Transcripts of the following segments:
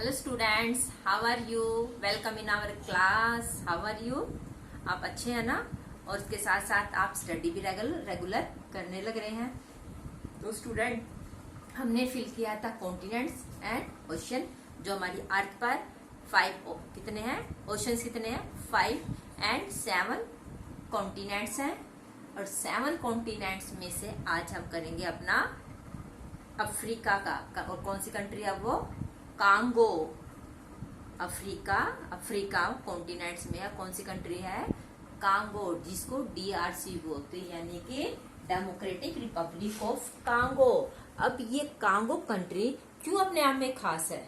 Hello students, how are you? Welcome in our class. How are you? आप अच्छे हैं ना? और उसके साथ साथ आप स्टडी भी रेगुलर करने लग रहे हैं। तो स्टूडेंट, हमने फिल किया था कॉन्टिनेंट्स एंड ओशन, जो हमारी अर्थ पर 5 कितने हैं ओशंस, कितने हैं 5 एंड 7 कॉन्टिनेंट्स हैं। और 7 कॉन्टिनेंट्स में से आज हम करेंगे अपना अफ्रीका का। और कौन सी कंट्री है वो? कांगो। अफ्रीका कॉन्टिनेंट्स में कौन सी कंट्री है? कांगो, जिसको DRC बोलते हैं, यानी कि डेमोक्रेटिक रिपब्लिक ऑफ कांगो। अब ये कांगो कंट्री क्यों अपने आप में खास है?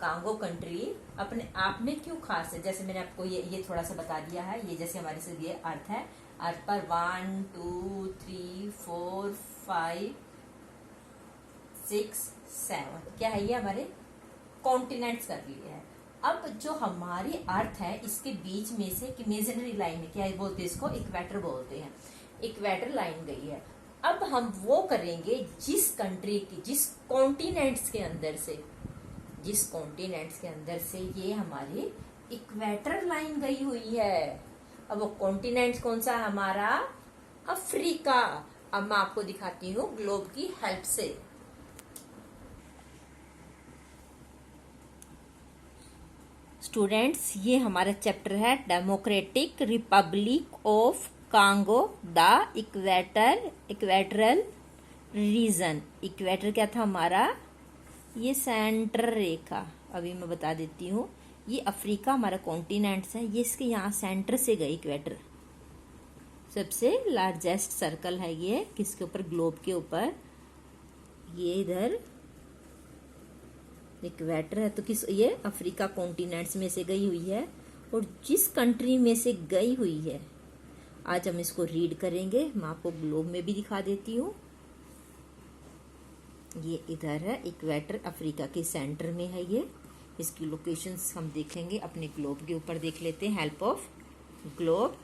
कांगो कंट्री अपने आप में क्यों खास है? जैसे मैंने आपको ये थोड़ा सा बता दिया है। ये जैसे हमारे से ये अर्थ है, अर्थ पर 1 2 3 4 5 6 7 क्या है? ये हमारे कॉन्टिनेंट्स कर लिए हैं। अब जो हमारी अर्थ है, इसके बीच में से एक इमेजिनरी लाइन है, क्या बोलते हैं इसको? इक्वेटर बोलते हैं। इक्वेटर लाइन गई है। अब हम वो करेंगे जिस कंट्री की, जिस कॉन्टिनेंट्स के अंदर से ये हमारी इक्वेटर लाइन गई हुई है। अब वो कॉन्टिनेंट कौन सा है हमारा? अफ्रीका। अब मैं आपको दिखाती हूँ ग्लोब की हेल्प से। स्टूडेंट्स, ये हमारा चैप्टर है Democratic Republic of Congo, the equatorial region. Equator क्या था हमारा? ये सेंटर रेखा। अभी मैं बता देती हूँ। ये अफ्रीका हमारा कॉन्टिनेंट्स है। ये इसके यहाँ सेंटर से गई इक्वेटर, सबसे लार्जेस्ट सर्कल है ये। किसके ऊपर? ग्लोब के ऊपर। ये इधर इक्वेटर है, तो किस, ये अफ्रीका कॉन्टिनेंट्स में से गई हुई है। और जिस कंट्री में से गई हुई है, आज हम इसको रीड करेंगे। मैं आपको ग्लोब में भी दिखा देती हूँ। ये इधर है इक्वेटर, अफ्रीका के सेंटर में है ये। इसकी लोकेशंस हम देखेंगे अपने ग्लोब के ऊपर। देख लेते हैं हेल्प ऑफ ग्लोब।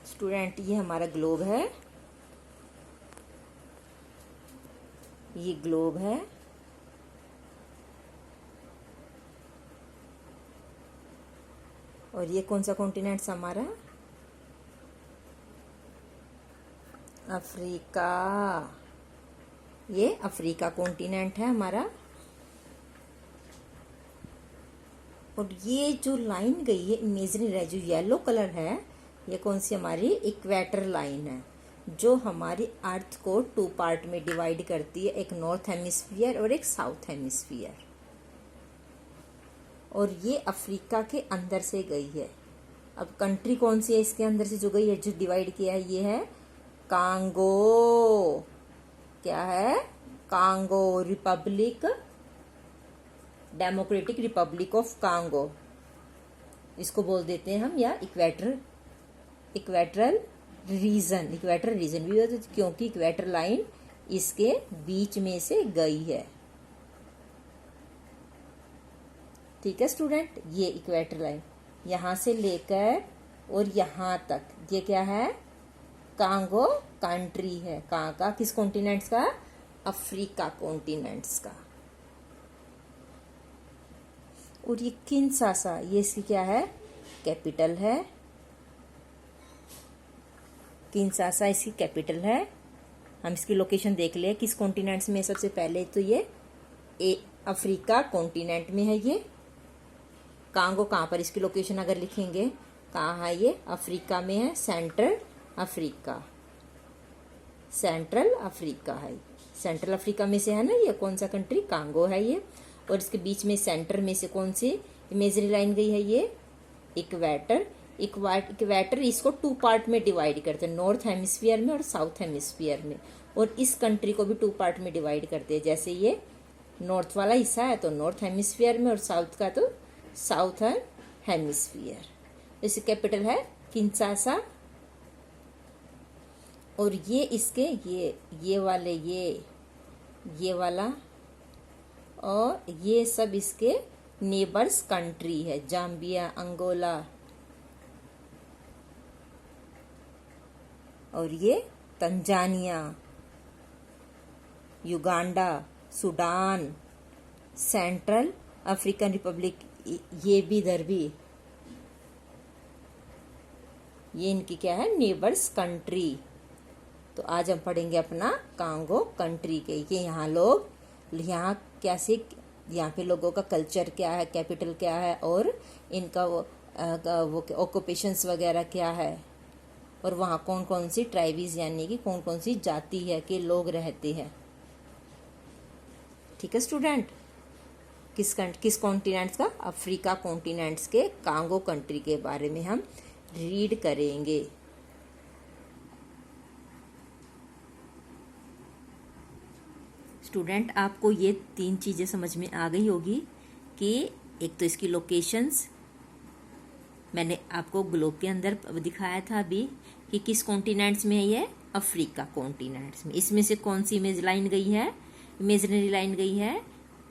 स्टूडेंट, ये हमारा ग्लोब है। ये ग्लोब है। और ये कौन सा कॉन्टिनेंट हमारा? अफ्रीका। ये अफ्रीका कॉन्टिनेंट है हमारा। और ये जो लाइन गई है इमेजिनरी है, जो येलो कलर है, ये कौन सी हमारी इक्वेटर लाइन है, जो हमारी अर्थ को 2 पार्ट में डिवाइड करती है, एक नॉर्थ हेमिस्फीयर और एक साउथ हेमिस्फीयर। और ये अफ्रीका के अंदर से गई है। अब कंट्री कौन सी है इसके अंदर से जो गई है, जो डिवाइड किया है? ये है कांगो। क्या है? Congo Republic, democratic Republic of Congo इसको बोल देते हैं हम, या इक्वेटरल रीजन भी होता है, क्योंकि इक्वेटर लाइन इसके बीच में से गई है। ठीक है स्टूडेंट, ये इक्वेटर लाइन यहां से लेकर और यहां तक, ये क्या है? कांगो कंट्री है। कहाँ का? किस कॉन्टिनेंट्स का? अफ्रीका कॉन्टिनेंट्स का। और ये किंशासा, ये इसकी क्या है? कैपिटल है। किंशासा इसकी कैपिटल है। हम इसकी लोकेशन देख ले किस कॉन्टिनेंट्स में। सबसे पहले तो ये अफ्रीका कॉन्टिनेंट में है। ये कांगो कहाँ पर? इसकी लोकेशन अगर लिखेंगे, कहाँ है ये? अफ्रीका में है। सेंट्रल अफ्रीका है। सेंट्रल अफ्रीका में से है ना ये। कौन सा कंट्री? कांगो है ये। और इसके बीच में सेंटर में से कौन सी इमेजिनरी लाइन गई है? ये इक्वेटर। इक्वेटर इसको 2 पार्ट में डिवाइड करते हैं, नॉर्थ हेमिस्फीयर में और साउथ हेमिस्फीयर में। और इस कंट्री को भी 2 पार्ट में डिवाइड करते हैं। जैसे ये नॉर्थ वाला हिस्सा है तो नॉर्थ हेमिस्फीयर में, और साउथ का तो साउथर्न हेमिस्फीयर। इसकी कैपिटल है किंशासा। और ये इसके ये वाला और ये सब इसके नेबर्स कंट्री है। जाम्बिया, अंगोला, और ये Tanzania. Uganda, Sudan, central African Republic, ये भी इधर भी, ये इनकी क्या है, नेबर्स कंट्री। तो आज हम पढ़ेंगे अपना कांगो कंट्री के, ये यहाँ लोग, यहाँ कैसे, यहाँ पे लोगों का कल्चर क्या है, कैपिटल क्या है, और इनका वो ऑक्यूपेशंस वगैरह क्या है, और वहाँ कौन कौन सी ट्राइबीज यानी कि कौन कौन सी जाति है कि लोग रहते हैं। ठीक है स्टूडेंट, किस कॉन्टिनेंट्स का, अफ्रीका कॉन्टिनेंट्स के कांगो कंट्री के बारे में हम रीड करेंगे। स्टूडेंट, आपको ये 3 चीज़ें समझ में आ गई होगी कि एक तो इसकी लोकेशंस, मैंने आपको ग्लोब के अंदर दिखाया था अभी कि किस कॉन्टिनेंट्स में है, ये अफ्रीका कॉन्टिनेंट्स में। इसमें से कौन सी इमेज लाइन गई है, इमेजिनरी लाइन गई है,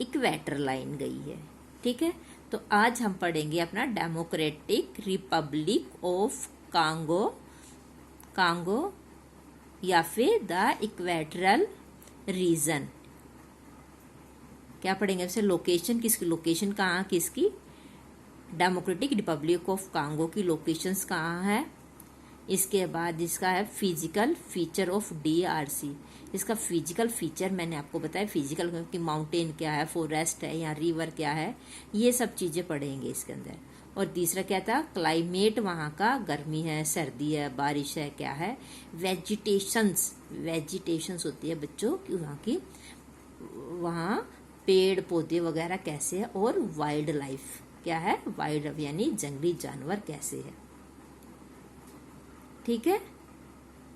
इक्वेटर लाइन गई है। ठीक है, तो आज हम पढ़ेंगे अपना democratic Republic of Congo, Congo या फिर द इक्वेटरल रीजन। क्या पढ़ेंगे वैसे, लोकेशन, किसकी लोकेशन कहाँ, किसकी, डेमोक्रेटिक रिपब्लिक ऑफ कांगो की लोकेशंस कहाँ है। इसके बाद इसका है फिजिकल फीचर ऑफ DRC, इसका फिजिकल फीचर मैंने आपको बताया, फिजिकल कि माउंटेन क्या है, फॉरेस्ट है या रिवर क्या है, ये सब चीज़ें पढ़ेंगे इसके अंदर। और तीसरा क्या था, क्लाइमेट, वहाँ का गर्मी है, सर्दी है, बारिश है, क्या है, वेजिटेशंस होती है बच्चों कि वहाँ की, वहाँ पेड़ पौधे वगैरह कैसे है, और वाइल्ड लाइफ क्या है, वाइल्ड लाइफ यानी जंगली जानवर कैसे है। ठीक है,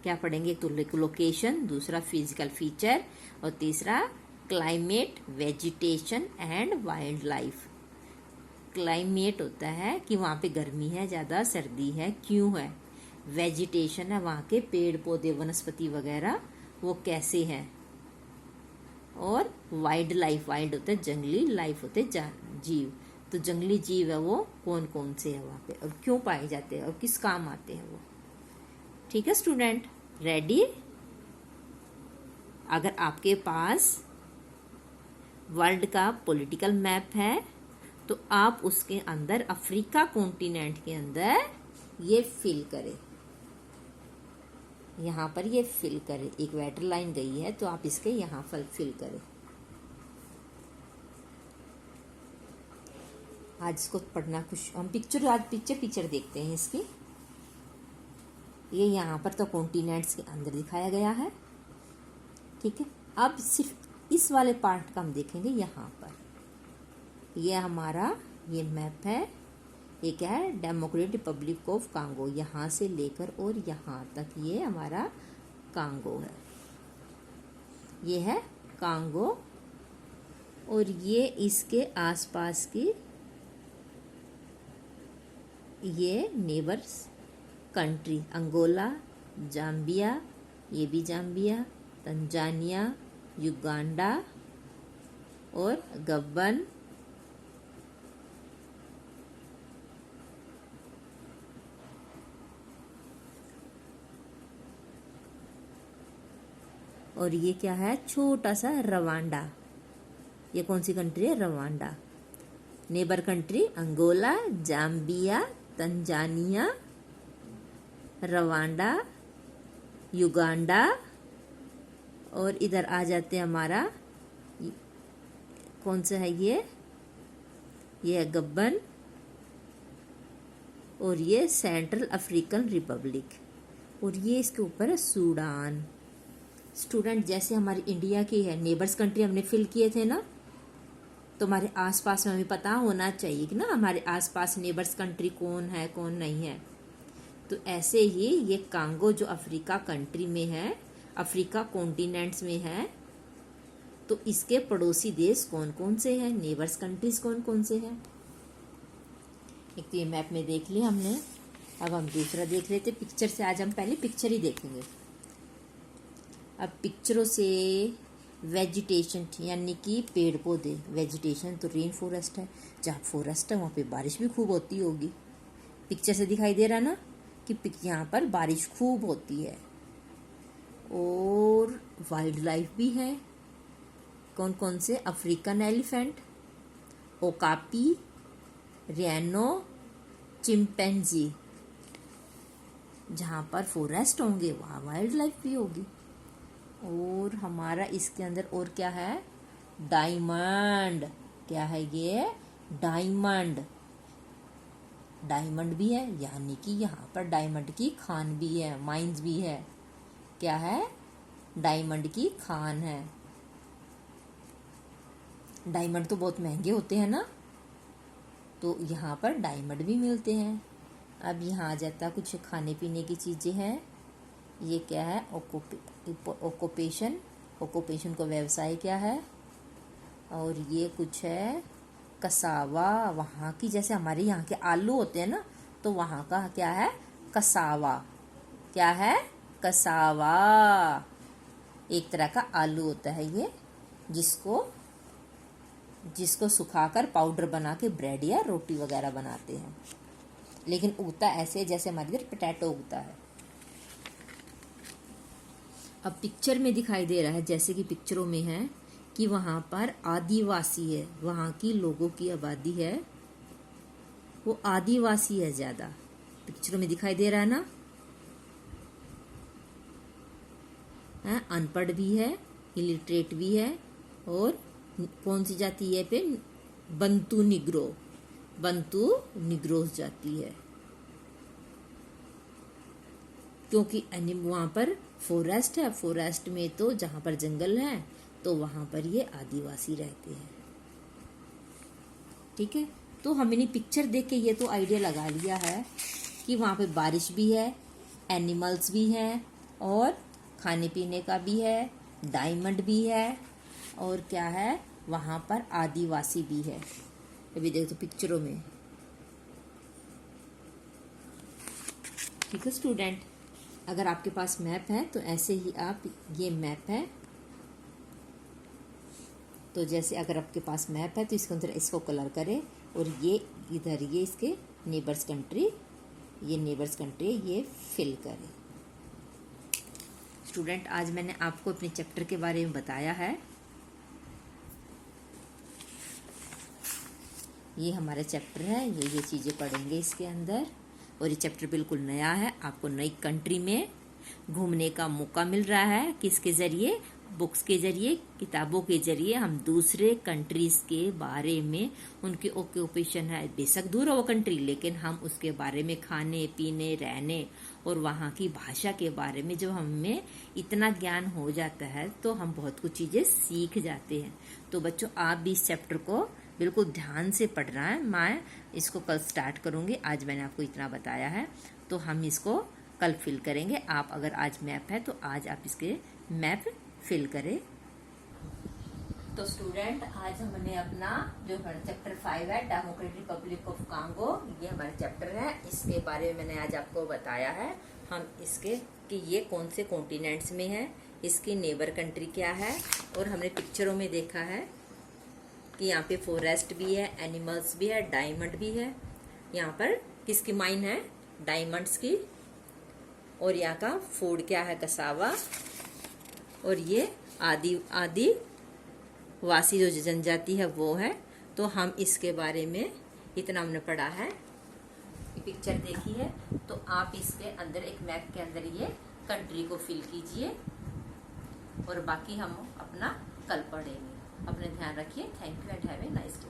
क्या पढ़ेंगे, एक तो लोकेशन, दूसरा फिजिकल फीचर, और तीसरा climate, vegetation and wild life. Climate होता है कि वहाँ पे गर्मी है ज़्यादा, सर्दी है, क्यों है, वेजिटेशन है वहाँ के पेड़ पौधे वनस्पति वगैरह वो कैसे हैं, और वाइल्ड लाइफ, वाइल्ड होता है जंगली, लाइफ होते हैं जीव, तो जंगली जीव है वो कौन कौन से है वहाँ पे और क्यों पाए जाते हैं और किस काम आते हैं वो। ठीक है स्टूडेंट, रेडी। अगर आपके पास वर्ल्ड का पॉलिटिकल मैप है तो आप उसके अंदर अफ्रीका कॉन्टिनेंट के अंदर ये फिल करें, यहाँ पर ये फिल करें, इक्वेटर लाइन गई है तो आप इसके यहाँ पर फिल करें। आज इसको पढ़ना कुछ हम पिक्चर देखते हैं इसकी। ये यहाँ पर तो कॉन्टिनेंट्स के अंदर दिखाया गया है। ठीक है, अब सिर्फ इस वाले पार्ट का हम देखेंगे। यहाँ पर ये हमारा ये मैप है, ये क्या है, डेमोक्रेटिक रिपब्लिक ऑफ कांगो, यहाँ से लेकर और यहाँ तक ये हमारा कांगो है, ये है कांगो, और ये इसके आसपास की ये नेबर्स कंट्री, अंगोला, जाम्बिया, ये भी जाम्बिया, तंजानिया, युगांडा और गबन, और ये क्या है, छोटा सा रवांडा। ये कौन सी कंट्री है, Rwanda. Neighbour country Angola, Zambia, Tanzania, Rwanda, Uganda, और इधर आ जाते हैं हमारा कौन सा है, ये है गब्बन, और ये सेंट्रल अफ्रीकन रिपब्लिक, और ये इसके ऊपर है सूडान। स्टूडेंट, जैसे हमारी इंडिया की है नेबर्स कंट्री हमने फिल किए थे ना, तो हमारे आसपास में हमें पता होना चाहिए कि ना हमारे आसपास नेबर्स कंट्री कौन है कौन नहीं है। तो ऐसे ही ये कांगो जो अफ्रीका कंट्री में है, अफ्रीका कॉन्टिनेंट्स में है, तो इसके पड़ोसी देश कौन कौन से हैं, नेबर्स कंट्रीज कौन कौन से हैं। एक तो ये मैप में देख लिया हमने, अब हम दूसरा देख लेते पिक्चर से। आज हम पहले पिक्चर ही देखेंगे। अब पिक्चरों से वेजिटेशन यानी कि पेड़ पौधे, वेजिटेशन तो रेन फॉरेस्ट है, जहाँ फॉरेस्ट है वहाँ पे बारिश भी खूब होती होगी। पिक्चर से दिखाई दे रहा ना कि यहाँ पर बारिश खूब होती है, और वाइल्ड लाइफ भी है, कौन कौन से? African elephant, okapi, rhino, chimpanzee. जहाँ पर फॉरेस्ट होंगे वहाँ वाइल्ड लाइफ भी होगी। और हमारा इसके अंदर और क्या है? डायमंड। क्या है ये? डायमंड। डायमंड भी है, यानी कि यहाँ पर डायमंड की खान भी है, माइंस भी है। क्या है? डायमंड की खान है। डायमंड तो बहुत महंगे होते हैं ना, तो यहाँ पर डायमंड भी मिलते हैं। अब यहाँ आ जाता कुछ खाने पीने की चीज़ें हैं। ये क्या है? ओक्यूपेशन। ओक्यूपेशन को व्यवसाय क्या है? और ये कुछ है कसावा। वहाँ की, जैसे हमारे यहाँ के आलू होते हैं ना, तो वहाँ का क्या है? कसावा। क्या है? कसावा। एक तरह का आलू होता है ये, जिसको सुखाकर पाउडर बना के ब्रेड या रोटी वगैरह बनाते हैं। लेकिन उगता ऐसे जैसे हमारे इधर पोटैटो उगता है। अब पिक्चर में दिखाई दे रहा है, जैसे कि पिक्चरों में है कि वहाँ पर आदिवासी है, वहाँ की लोगों की आबादी है वो आदिवासी है ज़्यादा। पिक्चरों में दिखाई दे रहा है ना। अनपढ़ भी है, इलिटरेट भी है। और कौन सी जाति है पे? बंतू निग्रो। बंतू निग्रोस जाति है, क्योंकि वहाँ पर फॉरेस्ट है। फॉरेस्ट में तो जहाँ पर जंगल है तो वहाँ पर ये आदिवासी रहते हैं। ठीक है, तो हमने पिक्चर देख के ये तो आइडिया लगा लिया है कि वहाँ पे बारिश भी है, एनिमल्स भी हैं, और खाने पीने का भी है, डायमंड भी है, और क्या है? वहाँ पर आदिवासी भी है। अभी देखो तो पिक्चरों में। ठीक है स्टूडेंट, अगर आपके पास मैप है तो ऐसे ही आप, ये मैप है, तो जैसे अगर आपके पास मैप है तो इसके अंदर इसको कलर करें, और ये इधर ये इसके नेबर्स कंट्री, ये नेबर्स कंट्री ये फिल करें। स्टूडेंट, आज मैंने आपको अपने चैप्टर के बारे में बताया है। ये हमारा चैप्टर है, ये चीज़ें पढ़ेंगे इसके अंदर। और ये चैप्टर बिल्कुल नया है, आपको नई कंट्री में घूमने का मौका मिल रहा है। किसके ज़रिए? बुक्स के ज़रिए, किताबों के ज़रिए हम दूसरे कंट्रीज़ के बारे में, उनके ऑक्यूपेशन है, बेशक दूर है वो कंट्री, लेकिन हम उसके बारे में, खाने पीने, रहने और वहाँ की भाषा के बारे में जब हमें इतना ज्ञान हो जाता है तो हम बहुत कुछ चीज़ें सीख जाते हैं। तो बच्चों, आप भी इस चैप्टर को बिल्कुल ध्यान से पढ़ना है। मैं इसको कल स्टार्ट करूँगी, आज मैंने आपको इतना बताया है, तो हम इसको कल फिल करेंगे। आप अगर आज मैप है तो आज आप इसके मैप फिल करें। तो स्टूडेंट, आज हमने अपना जो हमारा चैप्टर 5 है, डेमोक्रेटिक रिपब्लिक ऑफ कांगो, ये हमारा चैप्टर है, इसके बारे में मैंने आज आपको बताया है। हम इसके कि ये कौन से कॉन्टिनेंट्स में है, इसकी नेबर कंट्री क्या है, और हमने पिक्चरों में देखा है कि यहाँ पे फॉरेस्ट भी है, एनिमल्स भी है, डायमंड भी है। यहाँ पर किसकी माइन है? डायमंड्स की। और यहाँ का फूड क्या है? कसावा। और ये आदिवासी जो जनजाति है वो है। तो हम इसके बारे में इतना हमने पढ़ा है, पिक्चर देखी है, तो आप इसके अंदर एक मैप के अंदर ये कंट्री को फिल कीजिए, और बाकी हम अपना कल पढ़ेंगे। अपने ध्यान रखिए। Thank you and have a nice day.